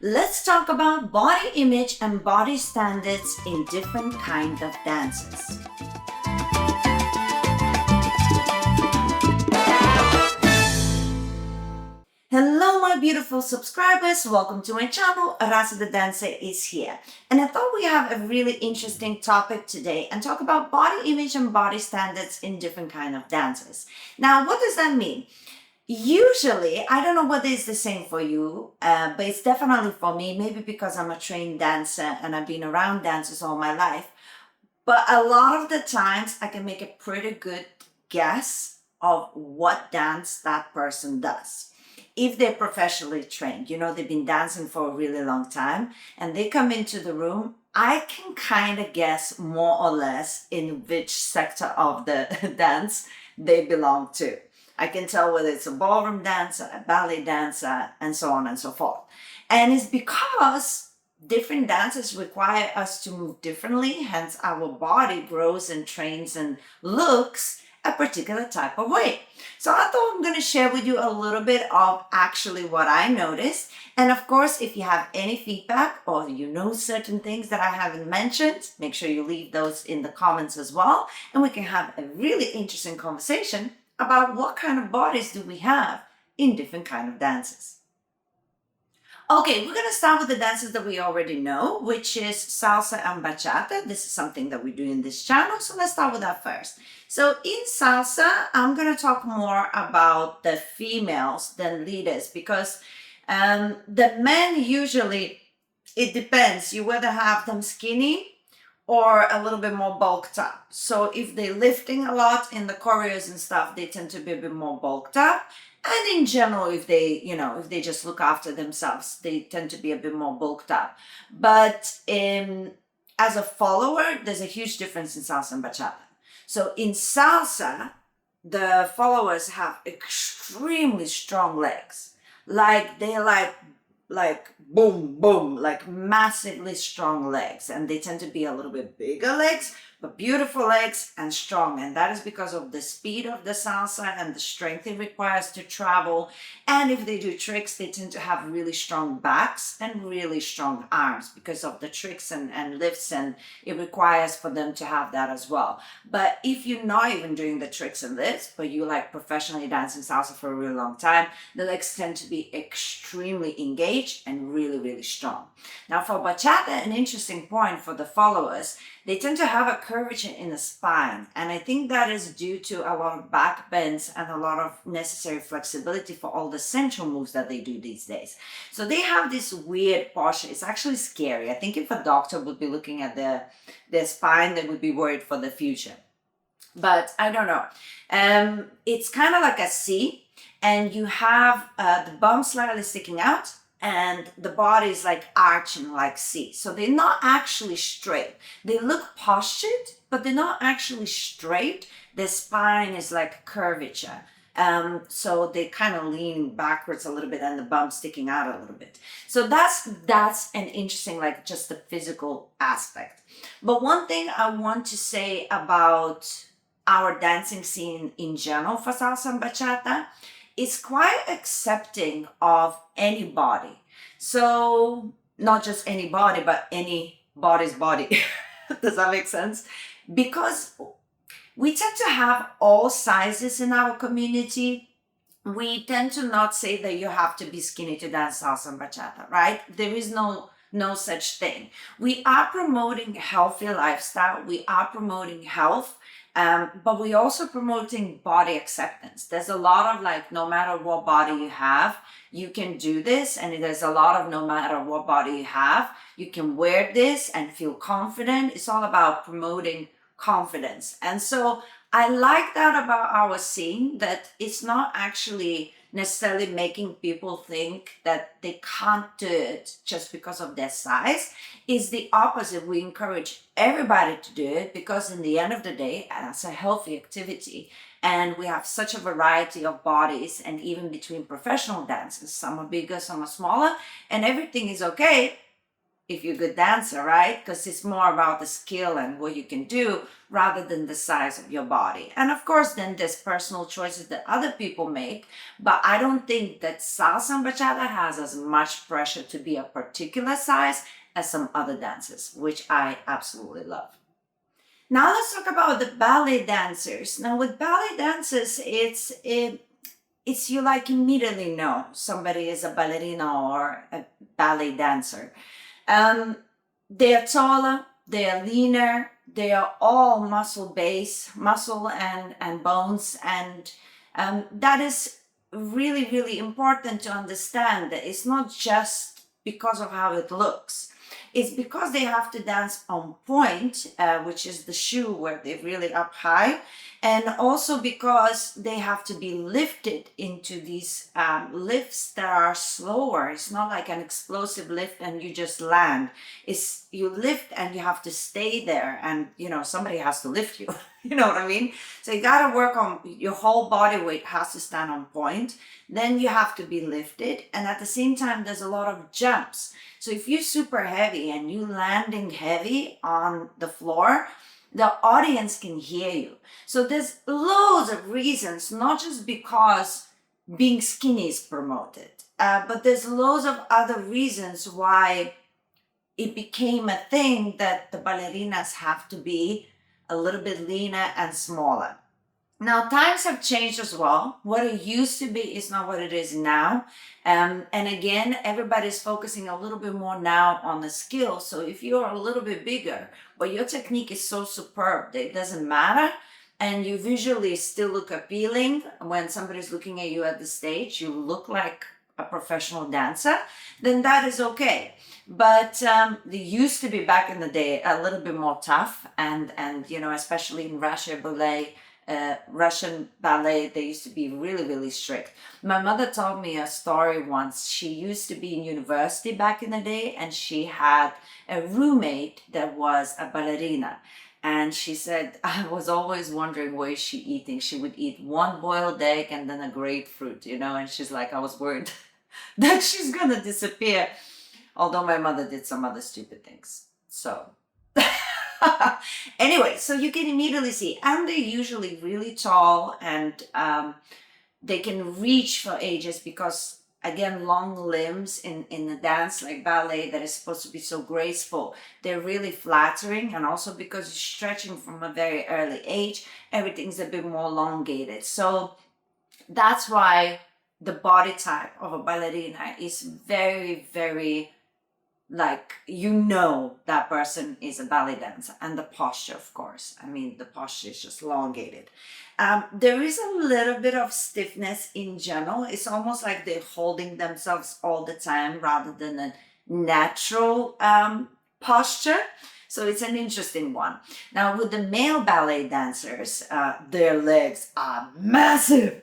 Let's talk about body image and body standards in different kinds of dances. Hello my beautiful subscribers, welcome to my channel. Rasa the dancer is here, and I thought we have a really interesting topic today and talk about body image and body standards in different kinds of dances. Now, what does that mean? Usually, I don't know whether it's the same for you, but it's definitely for me, maybe because I'm a trained dancer and I've been around dancers all my life. But a lot of the times I can make a pretty good guess of what dance that person does. If they're professionally trained, they've been dancing for a really long time and they come into the room, I can kind of guess more or less in which sector of the dance they belong to. I can tell whether it's a ballroom dancer, a ballet dancer, and so on and so forth. And it's because different dances require us to move differently, hence our body grows and trains and looks a particular type of way. So I thought I'm going to share with you a little bit of actually what I noticed. And of course, if you have any feedback or you know certain things that I haven't mentioned, make sure you leave those in the comments as well. And we can have a really interesting conversation about what kind of bodies do we have in different kind of dances. Okay, we're going to start with the dances that we already know, which is Salsa and Bachata. This is something that we do in this channel, so let's start with that first. So in Salsa, I'm going to talk more about the females than leaders because the men usually, it depends. You whether have them skinny or a little bit more bulked up. So if they're lifting a lot in the choreos and stuff, they tend to be a bit more bulked up. And in general, if they just look after themselves, they tend to be a bit more bulked up. But as a follower, there's a huge difference in salsa and bachata. So in salsa, the followers have extremely strong legs. They're like boom, boom, like massively strong legs. And they tend to be a little bit bigger legs, but beautiful legs and strong. And that is because of the speed of the salsa and the strength it requires to travel. And if they do tricks, they tend to have really strong backs and really strong arms because of the tricks and lifts. And it requires for them to have that as well. But if you're not even doing the tricks and lifts, but you like professionally dancing salsa for a really long time, the legs tend to be extremely engaged and really, really strong. Now for bachata, an interesting point for the followers, they tend to have a curvature in the spine. And I think that is due to a lot of back bends and a lot of necessary flexibility for all the central moves that they do these days. So they have this weird posture. It's actually scary. I think if a doctor would be looking at their spine, they would be worried for the future. But I don't know. It's kind of like a C, and you have the bum slightly sticking out, and the body is like arching like C. So they're not actually straight. They look postured, but they're not actually straight. The spine is like curvature. So they kind of lean backwards a little bit and the bum sticking out a little bit. So that's an interesting, like just the physical aspect. But one thing I want to say about our dancing scene in general for salsa and bachata is quite accepting of any body. So not just any body, but any body's body. Does that make sense? Because we tend to have all sizes in our community. We tend to not say that you have to be skinny to dance salsa and bachata, right? There is no such thing. We are promoting healthy lifestyle. We are promoting health. But we're also promoting body acceptance. There's a lot of like, no matter what body you have, you can do this. And there's a lot of no matter what body you have, you can wear this and feel confident. It's all about promoting confidence. And so I like that about our scene, that it's not actually necessarily making people think that they can't do it just because of their size. It's the opposite. We encourage everybody to do it because in the end of the day, that's a healthy activity. And we have such a variety of bodies, and even between professional dancers, some are bigger, some are smaller, and everything is okay if you're a good dancer, right? Because it's more about the skill and what you can do rather than the size of your body. And of course, then there's personal choices that other people make. But I don't think that salsa and bachata has as much pressure to be a particular size as some other dances, which I absolutely love. Now let's talk about the ballet dancers. Now with ballet dancers, it's you like immediately know somebody is a ballerina or a ballet dancer. Um, they are taller, they are leaner, they are all muscle base, muscle and bones, and that is really really important to understand that it's not just because of how it looks. It's because they have to dance on point, which is the shoe where they're really up high, and also because they have to be lifted into these lifts that are slower. It's not like an explosive lift and you just land. It's you lift and you have to stay there, and somebody has to lift you. You know what I mean? So you got to work on your whole body weight has to stand on point. Then you have to be lifted, and at the same time there's a lot of jumps. So if you're super heavy and you landing heavy on the floor, the audience can hear you. So there's loads of reasons, not just because being skinny is promoted, but there's loads of other reasons why it became a thing that the ballerinas have to be a little bit leaner and smaller. Now, times have changed as well. What it used to be is not what it is now. And again, everybody's focusing a little bit more now on the skill. So if you're a little bit bigger, but your technique is so superb that it doesn't matter, and you visually still look appealing when somebody's looking at you at the stage, you look like a professional dancer, then that is okay. But they used to be back in the day a little bit more tough, and especially in Russian ballet, they used to be really, really strict. My mother told me a story once. She used to be in university back in the day, and she had a roommate that was a ballerina. And she said, I was always wondering what is she eating. She would eat one boiled egg and then a grapefruit, and she's like, I was worried that she's gonna disappear. Although my mother did some other stupid things. So anyway, so you can immediately see, and they're usually really tall, and they can reach for ages because, again, long limbs in the dance like ballet that is supposed to be so graceful, they're really flattering. And also because you're stretching from a very early age, everything's a bit more elongated. So that's why the body type of a ballerina is very, very like that person is a ballet dancer. And the posture, of course, the posture is just elongated. There is a little bit of stiffness in general. It's almost like they're holding themselves all the time rather than a natural posture. So it's an interesting one. Now with the male ballet dancers, their legs are massive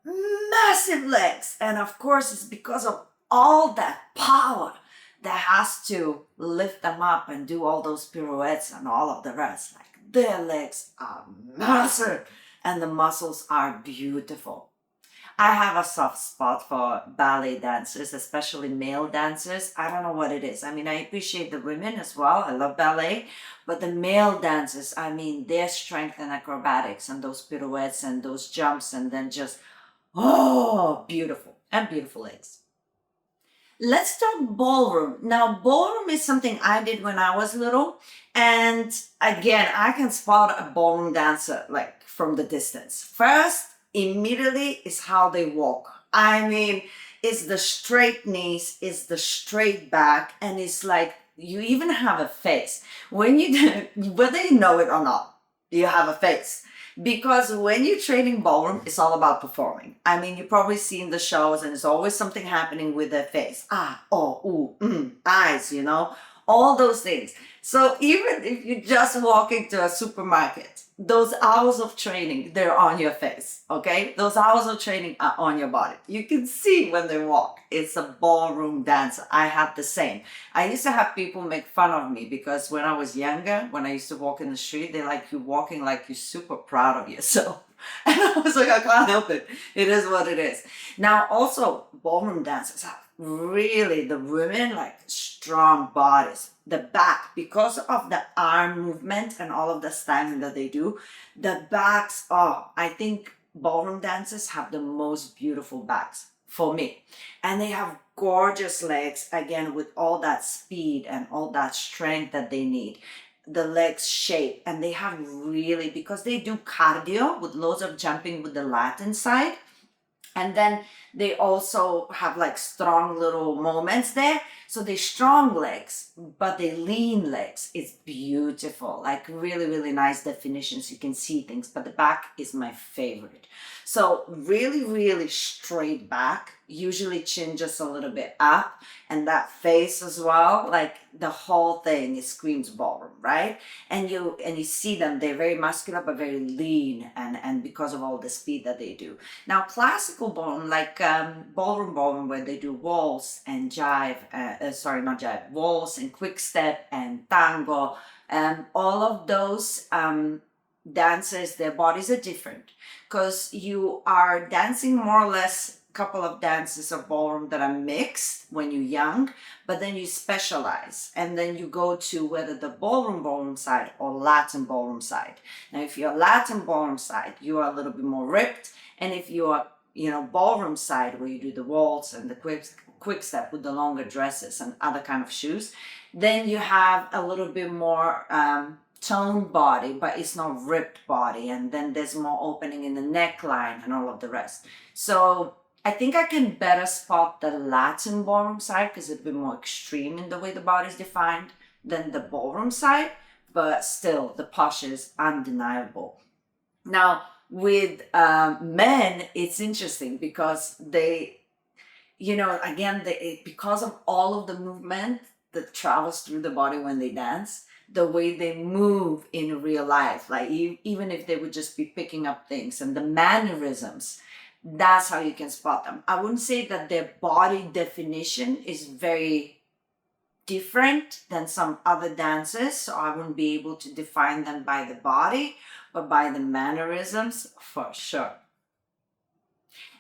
legs, and of course it's because of all that power that has to lift them up and do all those pirouettes and all of the rest. Like, their legs are massive and the muscles are beautiful. I have a soft spot for ballet dancers, especially male dancers. I don't know what it is. I appreciate the women as well. I love ballet. But the male dancers, their strength and acrobatics and those pirouettes and those jumps, and then just, oh, beautiful. And beautiful legs. Let's talk ballroom. Now, ballroom is something I did when I was little. And again, I can spot a ballroom dancer like from the distance. First, immediately is how they walk. It's the straight knees, it's the straight back, and it's like you even have a face. When you do, whether you know it or not, you have a face. Because when you're training ballroom, it's all about performing. You probably seen the shows and there's always something happening with their face. Eyes, all those things. So even if you just walk into a supermarket, those hours of training, they're on your face, okay? Those hours of training are on your body. You can see when they walk. It's a ballroom dancer. I had the same. I used to have people make fun of me because when I was younger, when I used to walk in the street, they like you walking like you're super proud of yourself. And I was like, I can't help it. It is what it is. Now, also, ballroom dancers have really, the women, like strong bodies. The back, because of the arm movement and all of the standing that they do, the backs, oh, I think ballroom dancers have the most beautiful backs for me. And they have gorgeous legs, again, with all that speed and all that strength that they need. The legs shape, and they have really, because they do cardio with loads of jumping with the Latin side, and then they also have like strong little moments there. So they strong legs, but they lean legs. It's beautiful, like really, really nice definitions. You can see things, but the back is my favorite. So really, really straight back, usually chin just a little bit up, and that face as well, like the whole thing, it screams ballroom, right? And you see them, they're very muscular but very lean, and because of all the speed that they do. Now classical ballroom, like ballroom where they do waltz and jive, not jive, waltz and quick step and tango, all of those dancers, their bodies are different, because you are dancing more or less couple of dances of ballroom that are mixed when you're young, but then you specialize, and then you go to whether the ballroom side or Latin ballroom side. Now if you're Latin ballroom side, you are a little bit more ripped, and if you are ballroom side where you do the waltz and the quick step with the longer dresses and other kind of shoes, then you have a little bit more toned body, but it's not ripped body, and then there's more opening in the neckline and all of the rest. So I think I can better spot the Latin ballroom side because it's a bit more extreme in the way the body is defined than the ballroom side, but still the posh is undeniable. Now with men, it's interesting because they, again, because of all of the movement that travels through the body when they dance, the way they move in real life, like even if they would just be picking up things and the mannerisms, that's how you can spot them. I wouldn't say that their body definition is very different than some other dancers, so I wouldn't be able to define them by the body, but by the mannerisms for sure.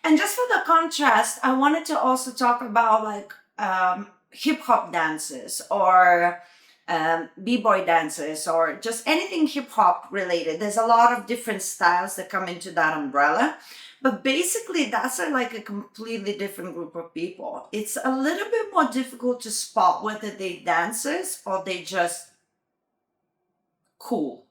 And just for the contrast, I wanted to also talk about like hip hop dances or b-boy dancers or just anything hip hop related. There's a lot of different styles that come into that umbrella, but basically that's like a completely different group of people. It's a little bit more difficult to spot whether they dancers or they just cool.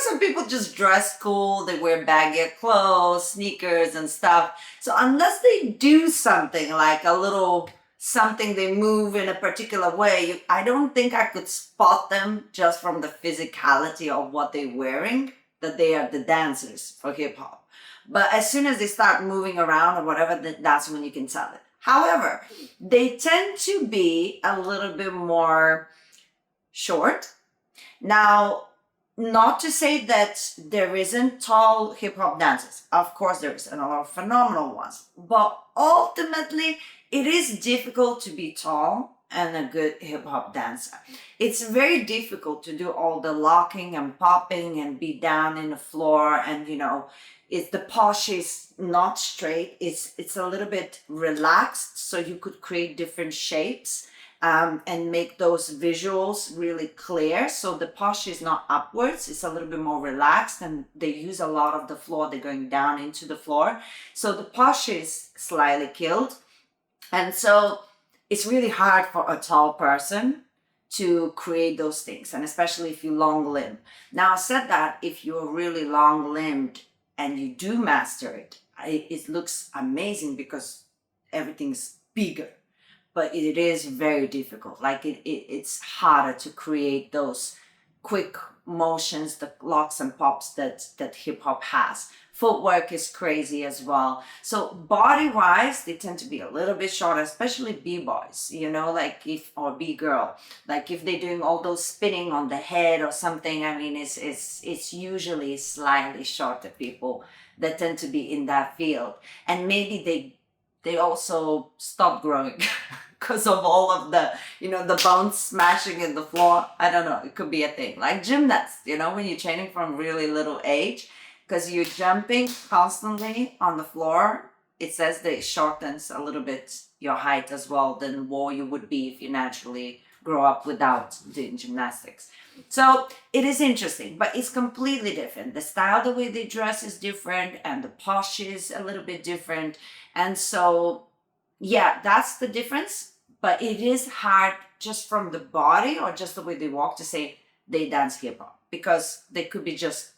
Some people just dress cool, they wear baggy clothes, sneakers and stuff. So unless they do something like a little something, they move in a particular way, I don't think I could spot them just from the physicality of what they're wearing, that they are the dancers for hip hop. But as soon as they start moving around or whatever, that's when you can tell it. However, they tend to be a little bit more short. Now, not to say that there isn't tall hip hop dancers. Of course there is, and a lot of phenomenal ones. But ultimately, it is difficult to be tall and a good hip hop dancer. It's very difficult to do all the locking and popping and be down in the floor, and it's the posh is not straight. It's a little bit relaxed, so you could create different shapes. And make those visuals really clear. So the posh is not upwards, it's a little bit more relaxed, and they use a lot of the floor, they're going down into the floor. So the posh is slightly killed. And so it's really hard for a tall person to create those things, and especially if you long limb. Now, I said that if you're really long limbed and you do master it, it looks amazing because everything's bigger. But it is very difficult. Like it's harder to create those quick motions, the locks and pops that hip hop has. Footwork is crazy as well. So body wise, they tend to be a little bit shorter, especially b-boys, or b-girl. Like if they're doing all those spinning on the head or something, I mean, it's usually slightly shorter people that tend to be in that field. And maybe they also stop growing because of all of the, the bones smashing in the floor. I don't know. It could be a thing. Like gymnasts, when you're training from really little age, because you're jumping constantly on the floor it says that it shortens a little bit your height as well than what you would be if you naturally grow up without doing gymnastics. So it is interesting, but it's completely different. The style, the way they dress is different, and the posture is a little bit different. And so, yeah, that's the difference. But it is hard just from the body or just the way they walk to say they dance hip hop, because they could be just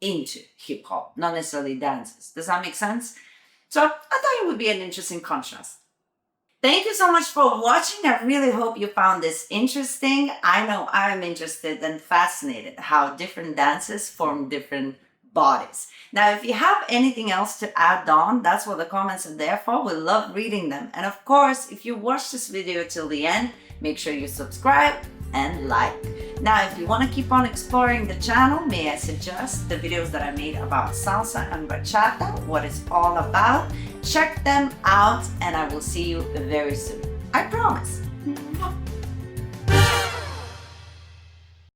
into hip hop, not necessarily dances. Does that make sense? So I thought it would be an interesting contrast. Thank you so much for watching. I really hope you found this interesting. I know I'm interested and fascinated how different dances form different bodies. Now, if you have anything else to add on, that's what the comments are there for. We love reading them. And of course, if you watch this video till the end, make sure you subscribe and like. Now, if you want to keep on exploring the channel, may I suggest the videos that I made about salsa and bachata, what it's all about. Check them out, and I will see you very soon. I promise.